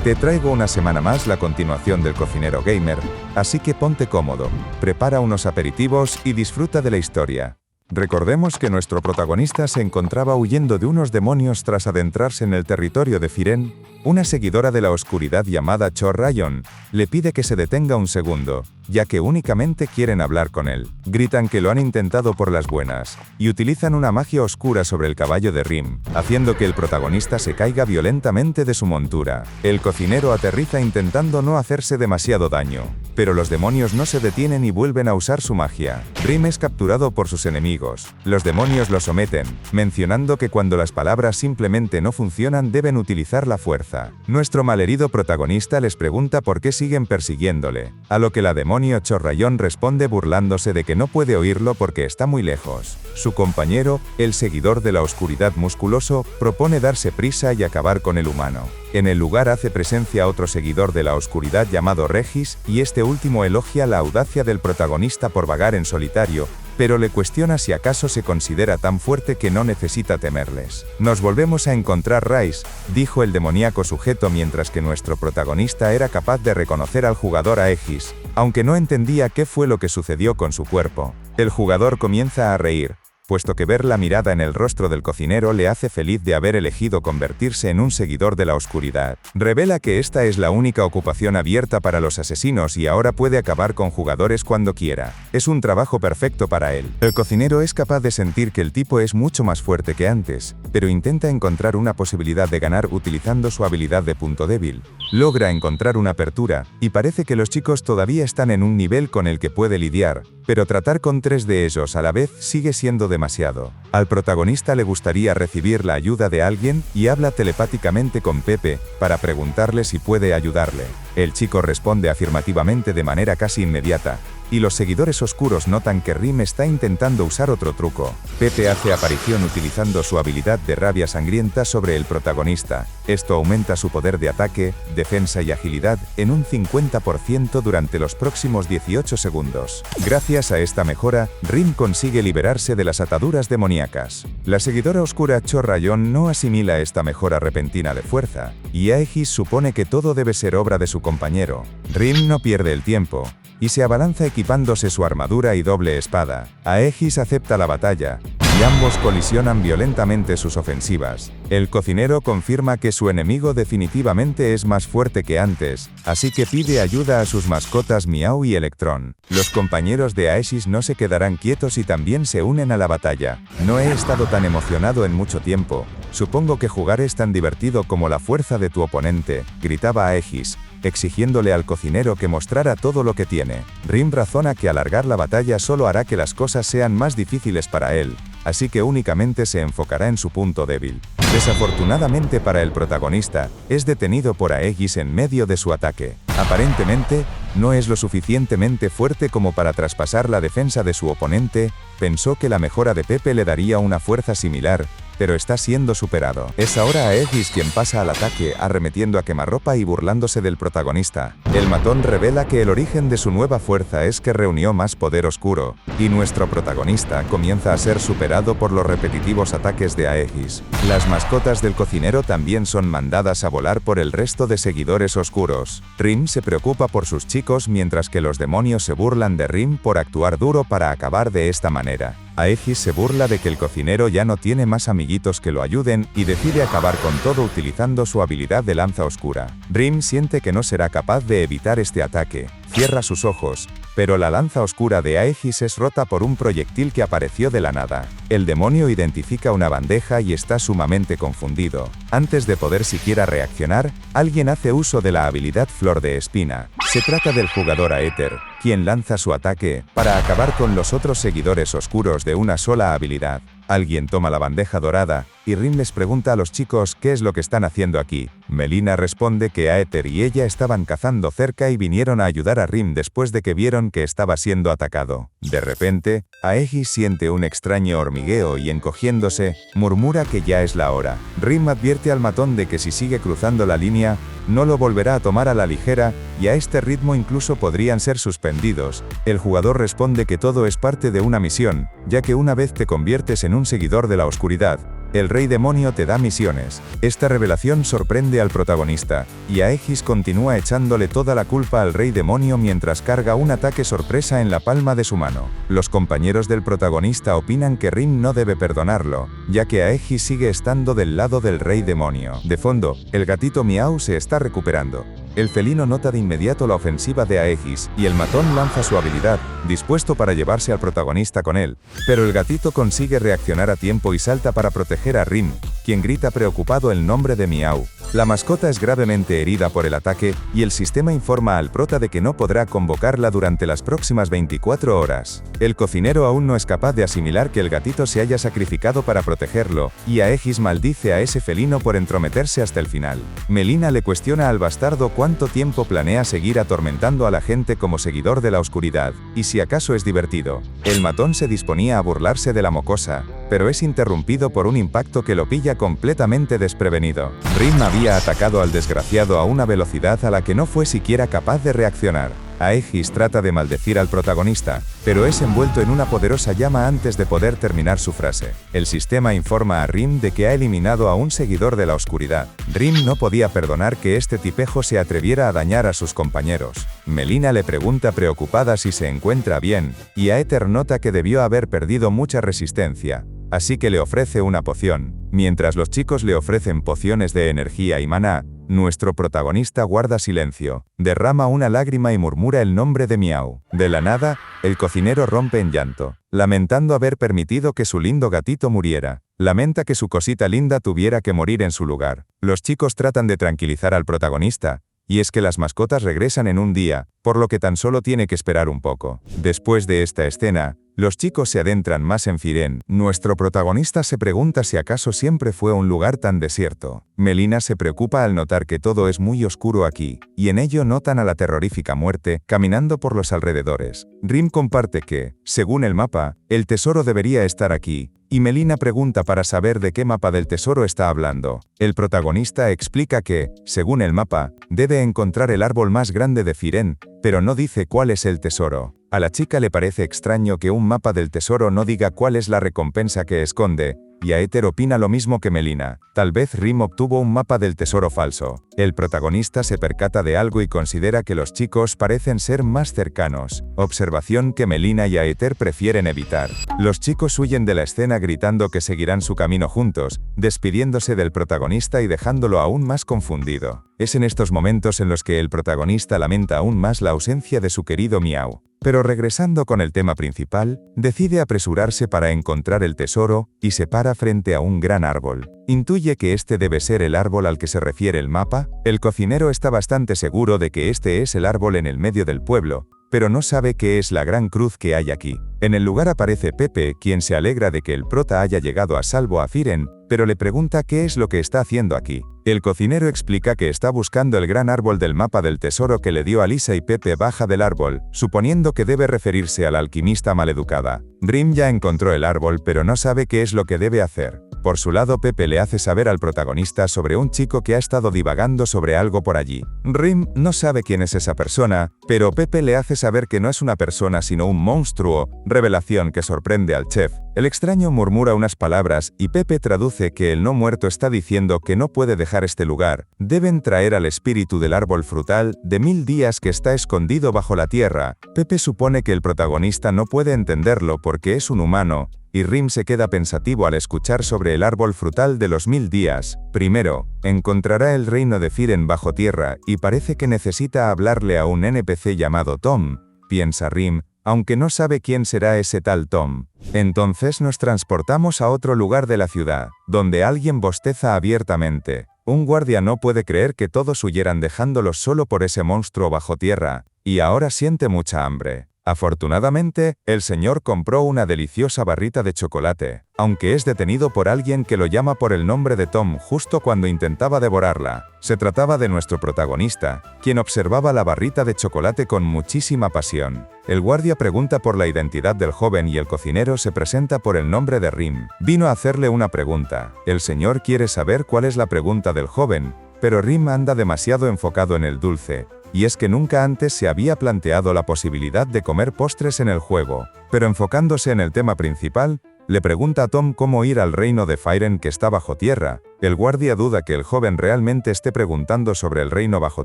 Te traigo una semana más la continuación del Cocinero Gamer, así que ponte cómodo, prepara unos aperitivos y disfruta de la historia. Recordemos que nuestro protagonista se encontraba huyendo de unos demonios tras adentrarse en el territorio de Firen. Una seguidora de la oscuridad llamada Chor Rayon le pide que se detenga un segundo, ya que únicamente quieren hablar con él. Gritan que lo han intentado por las buenas, y utilizan una magia oscura sobre el caballo de Rim, haciendo que el protagonista se caiga violentamente de su montura. El cocinero aterriza intentando no hacerse demasiado daño, pero los demonios no se detienen y vuelven a usar su magia. Rim es capturado por sus enemigos. Los demonios lo someten, mencionando que cuando las palabras simplemente no funcionan deben utilizar la fuerza. Nuestro malherido protagonista les pregunta por qué siguen persiguiéndole, a lo que la demonio Chor Rayon responde burlándose de que no puede oírlo porque está muy lejos. Su compañero, el seguidor de la oscuridad musculoso, propone darse prisa y acabar con el humano. En el lugar hace presencia otro seguidor de la oscuridad llamado Regis, y este último elogia la audacia del protagonista por vagar en solitario, pero le cuestiona si acaso se considera tan fuerte que no necesita temerles. Nos volvemos a encontrar Rice, dijo el demoníaco sujeto mientras que nuestro protagonista era capaz de reconocer al jugador Aegis, aunque no entendía qué fue lo que sucedió con su cuerpo. El jugador comienza a reír, puesto que ver la mirada en el rostro del cocinero le hace feliz de haber elegido convertirse en un seguidor de la oscuridad. Revela que esta es la única ocupación abierta para los asesinos y ahora puede acabar con jugadores cuando quiera. Es un trabajo perfecto para él. El cocinero es capaz de sentir que el tipo es mucho más fuerte que antes, pero intenta encontrar una posibilidad de ganar utilizando su habilidad de punto débil. Logra encontrar una apertura, y parece que los chicos todavía están en un nivel con el que puede lidiar, pero tratar con 3 de ellos a la vez sigue siendo demasiado. Al protagonista le gustaría recibir la ayuda de alguien y habla telepáticamente con Pepe para preguntarle si puede ayudarle. El chico responde afirmativamente de manera casi inmediata, y los seguidores oscuros notan que Rim está intentando usar otro truco. Pepe hace aparición utilizando su habilidad de rabia sangrienta sobre el protagonista. Esto aumenta su poder de ataque, defensa y agilidad en un 50% durante los próximos 18 segundos. Gracias a esta mejora, Rim consigue liberarse de las ataduras demoníacas. La seguidora oscura Chor Rayon no asimila esta mejora repentina de fuerza, y Aegis supone que todo debe ser obra de su compañero. Rim no pierde el tiempo, y se abalanza equipándose su armadura y doble espada. Aegis acepta la batalla, y ambos colisionan violentamente sus ofensivas. El cocinero confirma que su enemigo definitivamente es más fuerte que antes, así que pide ayuda a sus mascotas Miau y Electrón. Los compañeros de Aegis no se quedarán quietos y también se unen a la batalla. No he estado tan emocionado en mucho tiempo. Supongo que jugar es tan divertido como la fuerza de tu oponente, gritaba Aegis, exigiéndole al cocinero que mostrara todo lo que tiene. Rim razona que alargar la batalla solo hará que las cosas sean más difíciles para él, así que únicamente se enfocará en su punto débil. Desafortunadamente para el protagonista, es detenido por Aegis en medio de su ataque. Aparentemente, no es lo suficientemente fuerte como para traspasar la defensa de su oponente. Pensó que la mejora de Pepe le daría una fuerza similar, pero está siendo superado. Es ahora Aegis quien pasa al ataque, arremetiendo a quemarropa y burlándose del protagonista. El matón revela que el origen de su nueva fuerza es que reunió más poder oscuro, y nuestro protagonista comienza a ser superado por los repetitivos ataques de Aegis. Las mascotas del cocinero también son mandadas a volar por el resto de seguidores oscuros. Rim se preocupa por sus chicos mientras que los demonios se burlan de Rim por actuar duro para acabar de esta manera. Aegis se burla de que el cocinero ya no tiene más amiguitos que lo ayuden y decide acabar con todo utilizando su habilidad de lanza oscura. Rim siente que no será capaz de evitar este ataque. Cierra sus ojos, pero la lanza oscura de Aegis es rota por un proyectil que apareció de la nada. El demonio identifica una bandeja y está sumamente confundido. Antes de poder siquiera reaccionar, alguien hace uso de la habilidad Flor de Espina. Se trata del jugador Aether, quien lanza su ataque para acabar con los otros seguidores oscuros de una sola habilidad. Alguien toma la bandeja dorada, y Rim les pregunta a los chicos qué es lo que están haciendo aquí. Melina responde que Aether y ella estaban cazando cerca y vinieron a ayudar a Rim después de que vieron que estaba siendo atacado. De repente, Aegis siente un extraño hormigueo y encogiéndose, murmura que ya es la hora. Rim advierte al matón de que si sigue cruzando la línea, no lo volverá a tomar a la ligera, y a este ritmo incluso podrían ser suspendidos. El jugador responde que todo es parte de una misión, ya que una vez te conviertes en un seguidor de la oscuridad, el rey demonio te da misiones. Esta revelación sorprende al protagonista, y Aegis continúa echándole toda la culpa al rey demonio mientras carga un ataque sorpresa en la palma de su mano. Los compañeros del protagonista opinan que Rim no debe perdonarlo, ya que Aegis sigue estando del lado del rey demonio. De fondo, el gatito Miau se está recuperando. El felino nota de inmediato la ofensiva de Aegis, y el matón lanza su habilidad, dispuesto para llevarse al protagonista con él. Pero el gatito consigue reaccionar a tiempo y salta para proteger a Rim, quien grita preocupado el nombre de Miau. La mascota es gravemente herida por el ataque, y el sistema informa al prota de que no podrá convocarla durante las próximas 24 horas. El cocinero aún no es capaz de asimilar que el gatito se haya sacrificado para protegerlo, y Aegis maldice a ese felino por entrometerse hasta el final. Melina le cuestiona al bastardo cuánto tiempo planea seguir atormentando a la gente como seguidor de la oscuridad, y si acaso es divertido. El matón se disponía a burlarse de la mocosa, pero es interrumpido por un impacto que lo pilla completamente desprevenido. Rim había atacado al desgraciado a una velocidad a la que no fue siquiera capaz de reaccionar. Aegis trata de maldecir al protagonista, pero es envuelto en una poderosa llama antes de poder terminar su frase. El sistema informa a Rim de que ha eliminado a un seguidor de la oscuridad. Rim no podía perdonar que este tipejo se atreviera a dañar a sus compañeros. Melina le pregunta preocupada si se encuentra bien, y Aether nota que debió haber perdido mucha resistencia, así que le ofrece una poción. Mientras los chicos le ofrecen pociones de energía y maná, nuestro protagonista guarda silencio, derrama una lágrima y murmura el nombre de Miau. De la nada, el cocinero rompe en llanto, lamentando haber permitido que su lindo gatito muriera. Lamenta que su cosita linda tuviera que morir en su lugar. Los chicos tratan de tranquilizar al protagonista, y es que las mascotas regresan en un día, por lo que tan solo tiene que esperar un poco. Después de esta escena, los chicos se adentran más en Firen. Nuestro protagonista se pregunta si acaso siempre fue un lugar tan desierto. Melina se preocupa al notar que todo es muy oscuro aquí, y en ello notan a la terrorífica muerte caminando por los alrededores. Rim comparte que, según el mapa, el tesoro debería estar aquí, y Melina pregunta para saber de qué mapa del tesoro está hablando. El protagonista explica que, según el mapa, debe encontrar el árbol más grande de Firen, pero no dice cuál es el tesoro. A la chica le parece extraño que un mapa del tesoro no diga cuál es la recompensa que esconde, y Aether opina lo mismo que Melina. Tal vez Rim obtuvo un mapa del tesoro falso. El protagonista se percata de algo y considera que los chicos parecen ser más cercanos, observación que Melina y Aether prefieren evitar. Los chicos huyen de la escena gritando que seguirán su camino juntos, despidiéndose del protagonista y dejándolo aún más confundido. Es en estos momentos en los que el protagonista lamenta aún más la ausencia de su querido Miau. Pero regresando con el tema principal, decide apresurarse para encontrar el tesoro, y se para frente a un gran árbol. Intuye que este debe ser el árbol al que se refiere el mapa. El cocinero está bastante seguro de que este es el árbol en el medio del pueblo, pero no sabe qué es la gran cruz que hay aquí. En el lugar aparece Pepe, quien se alegra de que el prota haya llegado a salvo a Firen, pero le pregunta qué es lo que está haciendo aquí. El cocinero explica que está buscando el gran árbol del mapa del tesoro que le dio a Lisa y Pepe baja del árbol, suponiendo que debe referirse a la alquimista maleducada. Rim ya encontró el árbol pero no sabe qué es lo que debe hacer. Por su lado, Pepe le hace saber al protagonista sobre un chico que ha estado divagando sobre algo por allí. Rim no sabe quién es esa persona, pero Pepe le hace saber que no es una persona sino un monstruo, revelación que sorprende al chef. El extraño murmura unas palabras y Pepe traduce que el no muerto está diciendo que no puede dejar este lugar. Deben traer al espíritu del árbol frutal de 1000 días que está escondido bajo la tierra. Pepe supone que el protagonista no puede entenderlo porque es un humano, y Rim se queda pensativo al escuchar sobre el árbol frutal de los 1000 días. Primero, encontrará el reino de Firen bajo tierra y parece que necesita hablarle a un NPC llamado Tom, piensa Rim, aunque no sabe quién será ese tal Tom. Entonces nos transportamos a otro lugar de la ciudad, donde alguien bosteza abiertamente. Un guardia no puede creer que todos huyeran dejándolos solo por ese monstruo bajo tierra, y ahora siente mucha hambre. Afortunadamente, el señor compró una deliciosa barrita de chocolate, aunque es detenido por alguien que lo llama por el nombre de Tom justo cuando intentaba devorarla. Se trataba de nuestro protagonista, quien observaba la barrita de chocolate con muchísima pasión. El guardia pregunta por la identidad del joven y el cocinero se presenta por el nombre de Rim. Vino a hacerle una pregunta. El señor quiere saber cuál es la pregunta del joven, pero Rim anda demasiado enfocado en el dulce. Y es que nunca antes se había planteado la posibilidad de comer postres en el juego. Pero enfocándose en el tema principal, Le pregunta a Tom cómo ir al reino de Firen que está bajo tierra. El guardia duda que el joven realmente esté preguntando sobre el reino bajo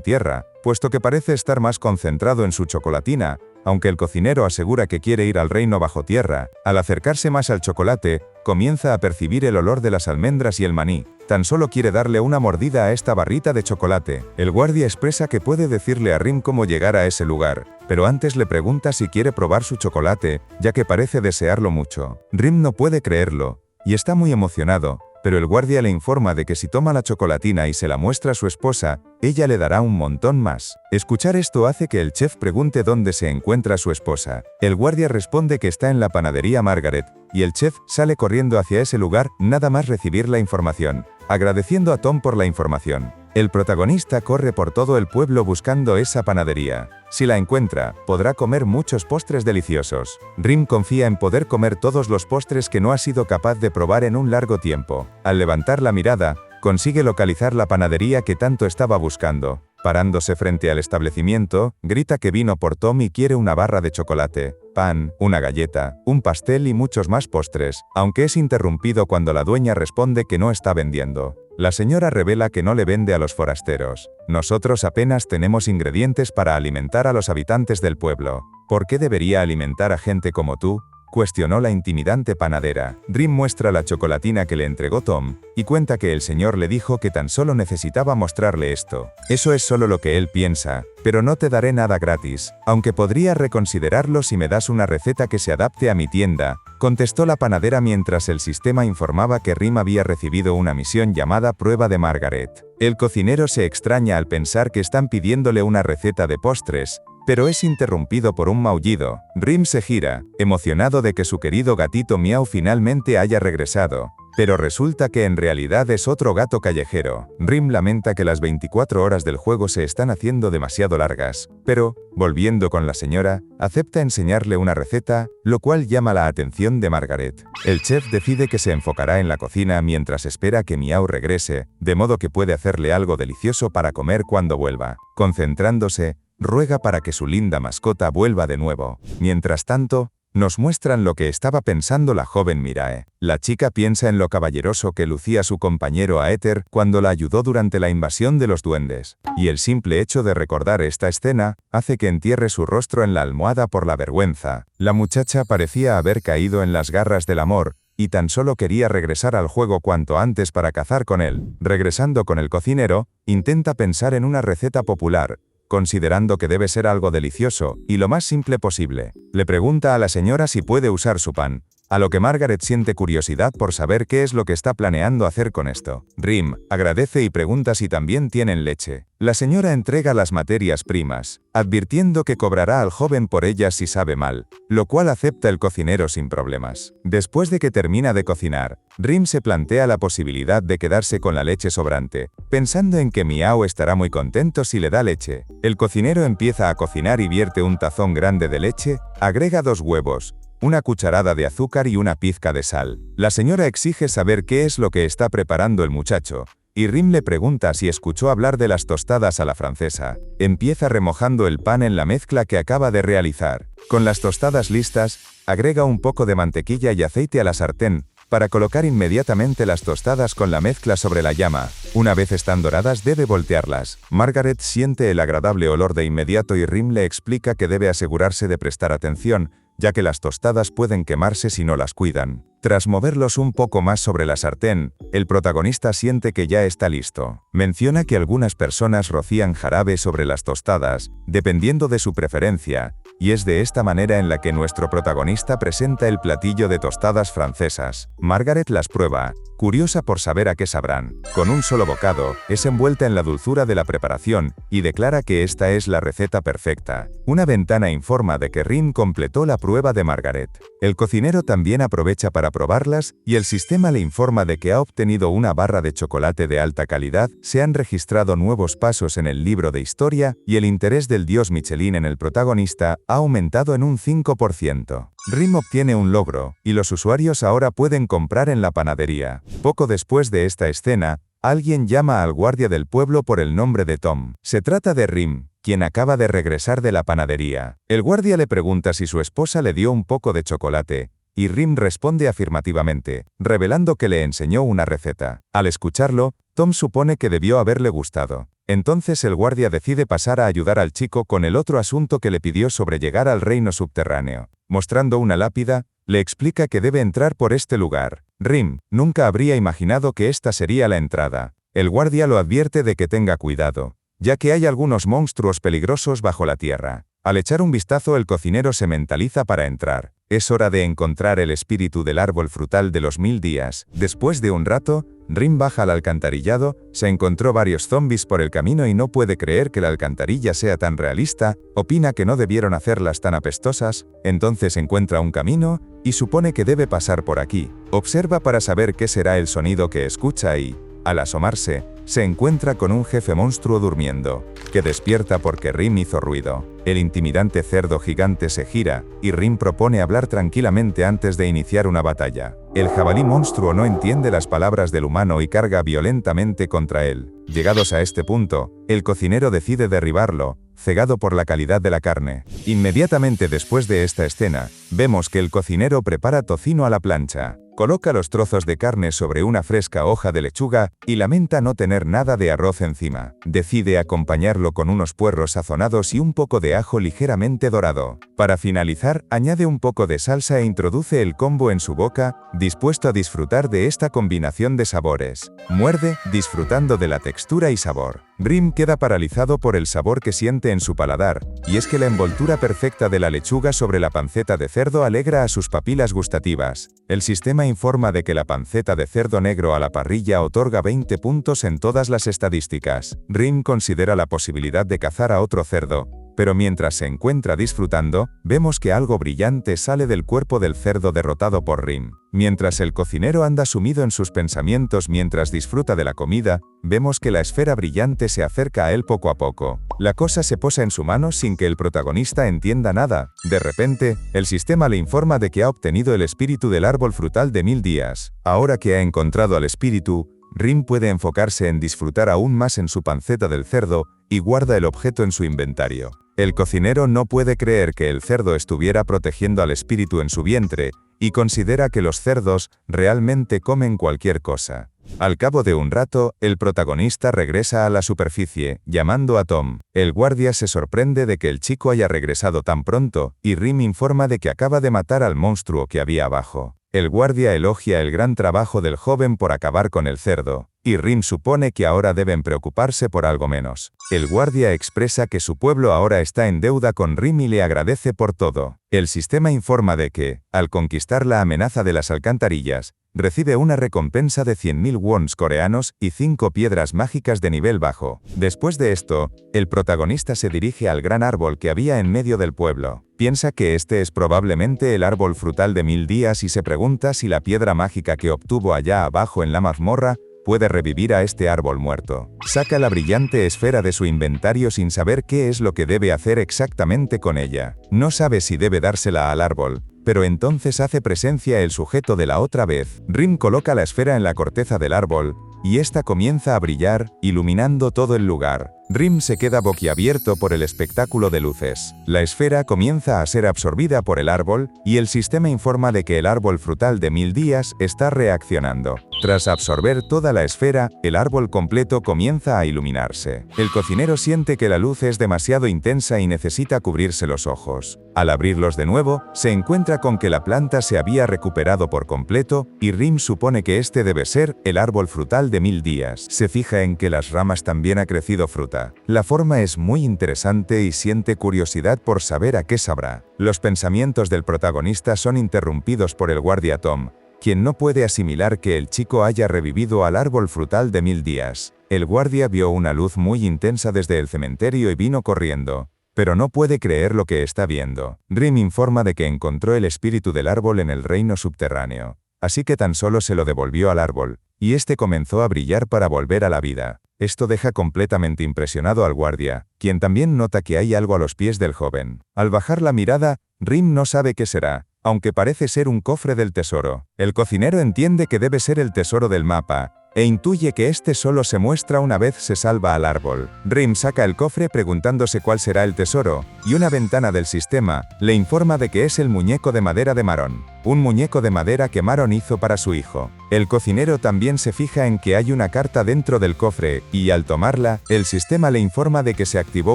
tierra, puesto que parece estar más concentrado en su chocolatina, aunque el cocinero asegura que quiere ir al reino bajo tierra. Al acercarse más al chocolate, comienza a percibir el olor de las almendras y el maní. Tan solo quiere darle una mordida a esta barrita de chocolate. El guardia expresa que puede decirle a Rim cómo llegar a ese lugar, pero antes le pregunta si quiere probar su chocolate, ya que parece desearlo mucho. Rim no puede creerlo, y está muy emocionado, pero el guardia le informa de que si toma la chocolatina y se la muestra a su esposa, ella le dará un montón más. Escuchar esto hace que el chef pregunte dónde se encuentra su esposa. El guardia responde que está en la panadería Margaret, y el chef sale corriendo hacia ese lugar nada más recibir la información, agradeciendo a Tom por la información. El protagonista corre por todo el pueblo buscando esa panadería. Si la encuentra, podrá comer muchos postres deliciosos. Rim confía en poder comer todos los postres que no ha sido capaz de probar en un largo tiempo. Al levantar la mirada, consigue localizar la panadería que tanto estaba buscando. Parándose frente al establecimiento, grita que vino por Tom y quiere una barra de chocolate, pan, una galleta, un pastel y muchos más postres, aunque es interrumpido cuando la dueña responde que no está vendiendo. La señora revela que no le vende a los forasteros. Nosotros apenas tenemos ingredientes para alimentar a los habitantes del pueblo. ¿Por qué debería alimentar a gente como tú?, cuestionó la intimidante panadera. Rim muestra la chocolatina que le entregó Tom, y cuenta que el señor le dijo que tan solo necesitaba mostrarle esto. Eso es solo lo que él piensa, pero no te daré nada gratis, aunque podría reconsiderarlo si me das una receta que se adapte a mi tienda, contestó la panadera mientras el sistema informaba que Rim había recibido una misión llamada Prueba de Margaret. El cocinero se extraña al pensar que están pidiéndole una receta de postres, pero es interrumpido por un maullido. Rim se gira, emocionado de que su querido gatito Miau finalmente haya regresado, pero resulta que en realidad es otro gato callejero. Rim lamenta que las 24 horas del juego se están haciendo demasiado largas, pero, volviendo con la señora, acepta enseñarle una receta, lo cual llama la atención de Margaret. El chef decide que se enfocará en la cocina mientras espera que Miau regrese, de modo que puede hacerle algo delicioso para comer cuando vuelva. Concentrándose, ruega para que su linda mascota vuelva de nuevo. Mientras tanto, nos muestran lo que estaba pensando la joven Mirae. La chica piensa en lo caballeroso que lucía su compañero Aether cuando la ayudó durante la invasión de los duendes, y el simple hecho de recordar esta escena hace que entierre su rostro en la almohada por la vergüenza. La muchacha parecía haber caído en las garras del amor, y tan solo quería regresar al juego cuanto antes para cazar con él. Regresando con el cocinero, intenta pensar en una receta popular, considerando que debe ser algo delicioso, y lo más simple posible. Le pregunta a la señora si puede usar su pan, a lo que Margaret siente curiosidad por saber qué es lo que está planeando hacer con esto. Rim agradece y pregunta si también tienen leche. La señora entrega las materias primas, advirtiendo que cobrará al joven por ellas si sabe mal, lo cual acepta el cocinero sin problemas. Después de que termina de cocinar, Rim se plantea la posibilidad de quedarse con la leche sobrante, pensando en que Miau estará muy contento si le da leche. El cocinero empieza a cocinar y vierte un tazón grande de leche, agrega 2 huevos, una cucharada de azúcar y una pizca de sal. La señora exige saber qué es lo que está preparando el muchacho, y Rim le pregunta si escuchó hablar de las tostadas a la francesa. Empieza remojando el pan en la mezcla que acaba de realizar. Con las tostadas listas, agrega un poco de mantequilla y aceite a la sartén, para colocar inmediatamente las tostadas con la mezcla sobre la llama. Una vez están doradas debe voltearlas. Margaret siente el agradable olor de inmediato y Rim le explica que debe asegurarse de prestar atención, ya que las tostadas pueden quemarse si no las cuidan. Tras moverlos un poco más sobre la sartén, el protagonista siente que ya está listo. Menciona que algunas personas rocían jarabe sobre las tostadas, dependiendo de su preferencia, y es de esta manera en la que nuestro protagonista presenta el platillo de tostadas francesas. Margaret las prueba, curiosa por saber a qué sabrán. Con un solo bocado, es envuelta en la dulzura de la preparación, y declara que esta es la receta perfecta. Una ventana informa de que Rim completó la prueba de Margaret. El cocinero también aprovecha para probarlas, y el sistema le informa de que ha obtenido una barra de chocolate de alta calidad, se han registrado nuevos pasos en el libro de historia, y el interés del dios Michelin en el protagonista ha aumentado en un 5%. Rim obtiene un logro, y los usuarios ahora pueden comprar en la panadería. Poco después de esta escena, alguien llama al guardia del pueblo por el nombre de Tom. Se trata de Rim, quien acaba de regresar de la panadería. El guardia le pregunta si su esposa le dio un poco de chocolate, y Rim responde afirmativamente, revelando que le enseñó una receta. Al escucharlo, Tom supone que debió haberle gustado. Entonces el guardia decide pasar a ayudar al chico con el otro asunto que le pidió sobre llegar al reino subterráneo. Mostrando una lápida, le explica que debe entrar por este lugar. Rim nunca habría imaginado que esta sería la entrada. El guardia lo advierte de que tenga cuidado, ya que hay algunos monstruos peligrosos bajo la tierra. Al echar un vistazo, el cocinero se mentaliza para entrar. Es hora de encontrar el espíritu del árbol frutal de los 1000 días. Después de un rato, Rim baja al alcantarillado, se encontró varios zombies por el camino y no puede creer que la alcantarilla sea tan realista, opina que no debieron hacerlas tan apestosas, entonces encuentra un camino, y supone que debe pasar por aquí. Observa para saber qué será el sonido que escucha y, al asomarse, se encuentra con un jefe monstruo durmiendo, que despierta porque Rim hizo ruido. El intimidante cerdo gigante se gira, y Rim propone hablar tranquilamente antes de iniciar una batalla. El jabalí monstruo no entiende las palabras del humano y carga violentamente contra él. Llegados a este punto, el cocinero decide derribarlo, cegado por la calidad de la carne. Inmediatamente después de esta escena, vemos que el cocinero prepara tocino a la plancha. Coloca los trozos de carne sobre una fresca hoja de lechuga y lamenta no tener nada de arroz encima. Decide acompañarlo con unos puerros sazonados y un poco de ajo ligeramente dorado. Para finalizar, añade un poco de salsa e introduce el combo en su boca, dispuesto a disfrutar de esta combinación de sabores. Muerde, disfrutando de la textura y sabor. Rim queda paralizado por el sabor que siente en su paladar, y es que la envoltura perfecta de la lechuga sobre la panceta de cerdo alegra a sus papilas gustativas. El sistema informa de que la panceta de cerdo negro a la parrilla otorga 20 puntos en todas las estadísticas. Rim considera la posibilidad de cazar a otro cerdo, pero mientras se encuentra disfrutando, vemos que algo brillante sale del cuerpo del cerdo derrotado por Rim. Mientras el cocinero anda sumido en sus pensamientos mientras disfruta de la comida, vemos que la esfera brillante se acerca a él poco a poco. La cosa se posa en su mano sin que el protagonista entienda nada. De repente, el sistema le informa de que ha obtenido el espíritu del árbol frutal de 1000 días. Ahora que ha encontrado al espíritu, Rim puede enfocarse en disfrutar aún más en su panceta del cerdo y guarda el objeto en su inventario. El cocinero no puede creer que el cerdo estuviera protegiendo al espíritu en su vientre y considera que los cerdos realmente comen cualquier cosa. Al cabo de un rato, el protagonista regresa a la superficie, llamando a Tom. El guardia se sorprende de que el chico haya regresado tan pronto, y Rim informa de que acaba de matar al monstruo que había abajo. El guardia elogia el gran trabajo del joven por acabar con el cerdo, y Rim supone que ahora deben preocuparse por algo menos. El guardia expresa que su pueblo ahora está en deuda con Rim y le agradece por todo. El sistema informa de que, al conquistar la amenaza de las alcantarillas, recibe una recompensa de 100.000 wons coreanos y 5 piedras mágicas de nivel bajo. Después de esto, el protagonista se dirige al gran árbol que había en medio del pueblo. Piensa que este es probablemente el árbol frutal de 1000 días y se pregunta si la piedra mágica que obtuvo allá abajo en la mazmorra puede revivir a este árbol muerto. Saca la brillante esfera de su inventario sin saber qué es lo que debe hacer exactamente con ella. No sabe si debe dársela al árbol, pero entonces hace presencia el sujeto de la otra vez. Rim coloca la esfera en la corteza del árbol, y esta comienza a brillar, iluminando todo el lugar. Rim se queda boquiabierto por el espectáculo de luces. La esfera comienza a ser absorbida por el árbol, y el sistema informa de que el árbol frutal de 1000 días está reaccionando. Tras absorber toda la esfera, el árbol completo comienza a iluminarse. El cocinero siente que la luz es demasiado intensa y necesita cubrirse los ojos. Al abrirlos de nuevo, se encuentra con que la planta se había recuperado por completo, y Rim supone que este debe ser el árbol frutal de 1000 días. Se fija en que las ramas también ha crecido fruta. La forma es muy interesante y siente curiosidad por saber a qué sabrá. Los pensamientos del protagonista son interrumpidos por el guardia Tom, quien no puede asimilar que el chico haya revivido al árbol frutal de 1000 días. El guardia vio una luz muy intensa desde el cementerio y vino corriendo, pero no puede creer lo que está viendo. Rim informa de que encontró el espíritu del árbol en el reino subterráneo, así que tan solo se lo devolvió al árbol, y este comenzó a brillar para volver a la vida. Esto deja completamente impresionado al guardia, quien también nota que hay algo a los pies del joven. Al bajar la mirada, Rim no sabe qué será, aunque parece ser un cofre del tesoro. El cocinero entiende que debe ser el tesoro del mapa, e intuye que este solo se muestra una vez se salva al árbol. Rim saca el cofre preguntándose cuál será el tesoro, y una ventana del sistema le informa de que es el muñeco de madera de Maron. un muñeco de madera que Maron hizo para su hijo. El cocinero también se fija en que hay una carta dentro del cofre, y al tomarla, el sistema le informa de que se activó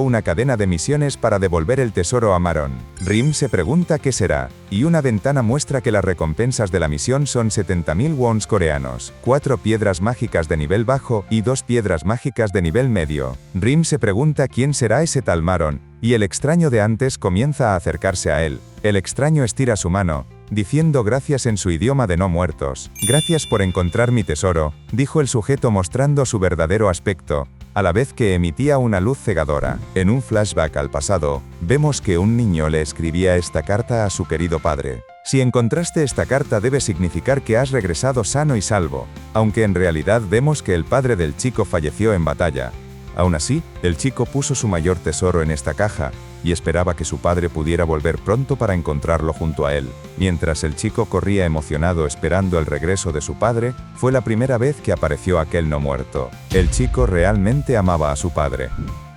una cadena de misiones para devolver el tesoro a Maron. Rim se pregunta qué será, y una ventana muestra que las recompensas de la misión son 70.000 wons coreanos, 4 piedras mágicas de nivel bajo y 2 piedras mágicas de nivel medio. Rim se pregunta quién será ese tal Maron, y el extraño de antes comienza a acercarse a él. El extraño estira su mano, diciendo gracias en su idioma de no muertos. Gracias por encontrar mi tesoro, dijo el sujeto mostrando su verdadero aspecto, a la vez que emitía una luz cegadora. En un flashback al pasado, vemos que un niño le escribía esta carta a su querido padre. Si encontraste esta carta debe significar que has regresado sano y salvo, aunque en realidad vemos que el padre del chico falleció en batalla. Aún así, el chico puso su mayor tesoro en esta caja, y esperaba que su padre pudiera volver pronto para encontrarlo junto a él. Mientras el chico corría emocionado esperando el regreso de su padre, fue la primera vez que apareció aquel no muerto. El chico realmente amaba a su padre.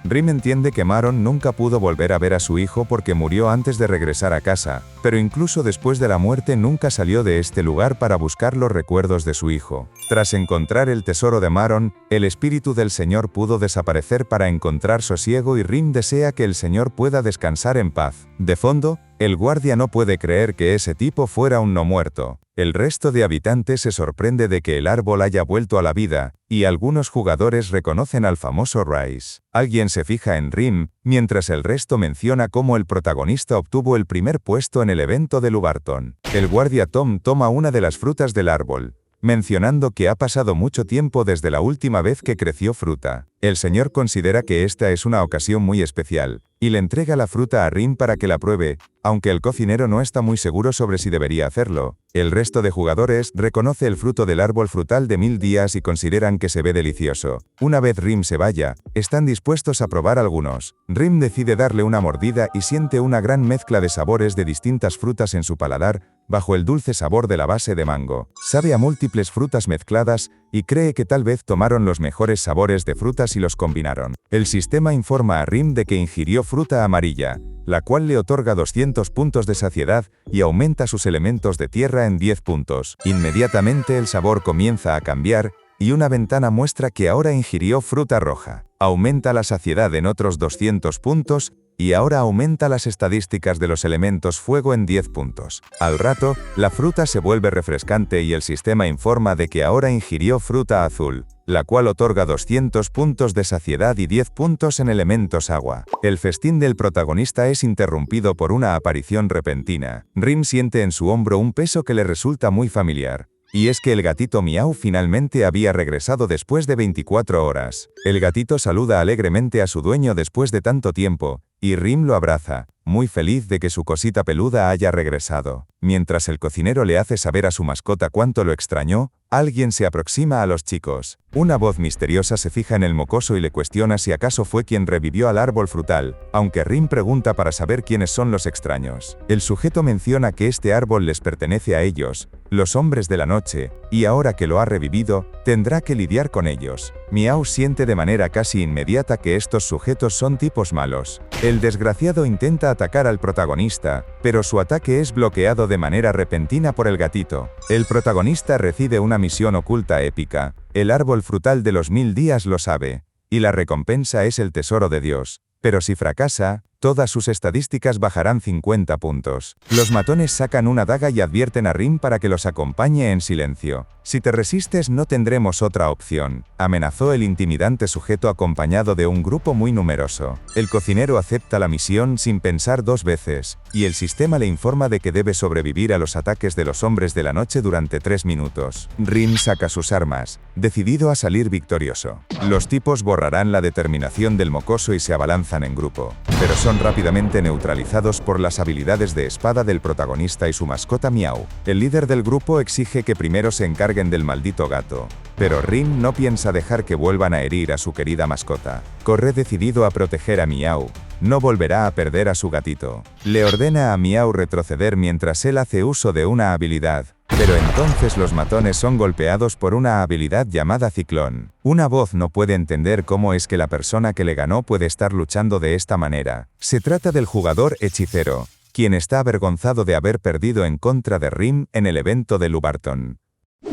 Rim entiende que Maron nunca pudo volver a ver a su hijo porque murió antes de regresar a casa, pero incluso después de la muerte nunca salió de este lugar para buscar los recuerdos de su hijo. Tras encontrar el tesoro de Maron, el espíritu del Señor pudo desaparecer para encontrar sosiego y Rim desea que el Señor pueda descansar en paz. De fondo, el guardia no puede creer que ese tipo fuera un no muerto. El resto de habitantes se sorprende de que el árbol haya vuelto a la vida, y algunos jugadores reconocen al famoso Rice. Alguien se fija en Rim, mientras el resto menciona cómo el protagonista obtuvo el primer puesto en el evento de Lubarton. El guardia Tom toma una de las frutas del árbol, mencionando que ha pasado mucho tiempo desde la última vez que creció fruta. El señor considera que esta es una ocasión muy especial, y le entrega la fruta a Rim para que la pruebe, aunque el cocinero no está muy seguro sobre si debería hacerlo. El resto de jugadores reconoce el fruto del árbol frutal de 1000 días y consideran que se ve delicioso. Una vez Rim se vaya, están dispuestos a probar algunos. Rim decide darle una mordida y siente una gran mezcla de sabores de distintas frutas en su paladar, bajo el dulce sabor de la base de mango. Sabe a múltiples frutas mezcladas, y cree que tal vez tomaron los mejores sabores de frutas y los combinaron. El sistema informa a Rim de que ingirió fruta amarilla, la cual le otorga 200 puntos de saciedad y aumenta sus elementos de tierra en 10 puntos. Inmediatamente el sabor comienza a cambiar, y una ventana muestra que ahora ingirió fruta roja. Aumenta la saciedad en otros 200 puntos, y ahora aumenta las estadísticas de los elementos fuego en 10 puntos. Al rato, la fruta se vuelve refrescante y el sistema informa de que ahora ingirió fruta azul, la cual otorga 200 puntos de saciedad y 10 puntos en elementos agua. El festín del protagonista es interrumpido por una aparición repentina. Rim siente en su hombro un peso que le resulta muy familiar. Y es que el gatito Miau finalmente había regresado después de 24 horas. El gatito saluda alegremente a su dueño después de tanto tiempo, y Rim lo abraza, muy feliz de que su cosita peluda haya regresado. Mientras el cocinero le hace saber a su mascota cuánto lo extrañó, alguien se aproxima a los chicos. Una voz misteriosa se fija en el mocoso y le cuestiona si acaso fue quien revivió al árbol frutal, aunque Rim pregunta para saber quiénes son los extraños. El sujeto menciona que este árbol les pertenece a ellos, los hombres de la noche, y ahora que lo ha revivido, tendrá que lidiar con ellos. Miau siente de manera casi inmediata que estos sujetos son tipos malos. El desgraciado intenta atacar al protagonista, pero su ataque es bloqueado de manera repentina por el gatito. El protagonista recibe una misión oculta épica. El árbol frutal de los 1000 días lo sabe, y la recompensa es el tesoro de Dios. Pero si fracasa, todas sus estadísticas bajarán 50 puntos. Los matones sacan una daga y advierten a Rim para que los acompañe en silencio. Si te resistes no tendremos otra opción, amenazó el intimidante sujeto acompañado de un grupo muy numeroso. El cocinero acepta la misión sin pensar 2 veces, y el sistema le informa de que debe sobrevivir a los ataques de los hombres de la noche durante 3 minutos. Rim saca sus armas, decidido a salir victorioso. Los tipos borrarán la determinación del mocoso y se abalanzan en grupo, pero son rápidamente neutralizados por las habilidades de espada del protagonista y su mascota Miau. El líder del grupo exige que primero se encarguen del maldito gato, pero Rim no piensa dejar que vuelvan a herir a su querida mascota. Corre decidido a proteger a Miau. No volverá a perder a su gatito. Le ordena a Miau retroceder mientras él hace uso de una habilidad. Pero entonces los matones son golpeados por una habilidad llamada Ciclón. Una voz no puede entender cómo es que la persona que le ganó puede estar luchando de esta manera. Se trata del jugador hechicero. quien está avergonzado de haber perdido en contra de Rim en el evento de Lubarton.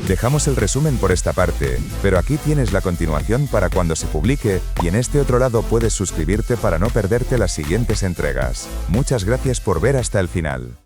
Dejamos el resumen por esta parte, pero aquí tienes la continuación para cuando se publique, y en este otro lado puedes suscribirte para no perderte las siguientes entregas. Muchas gracias por ver hasta el final.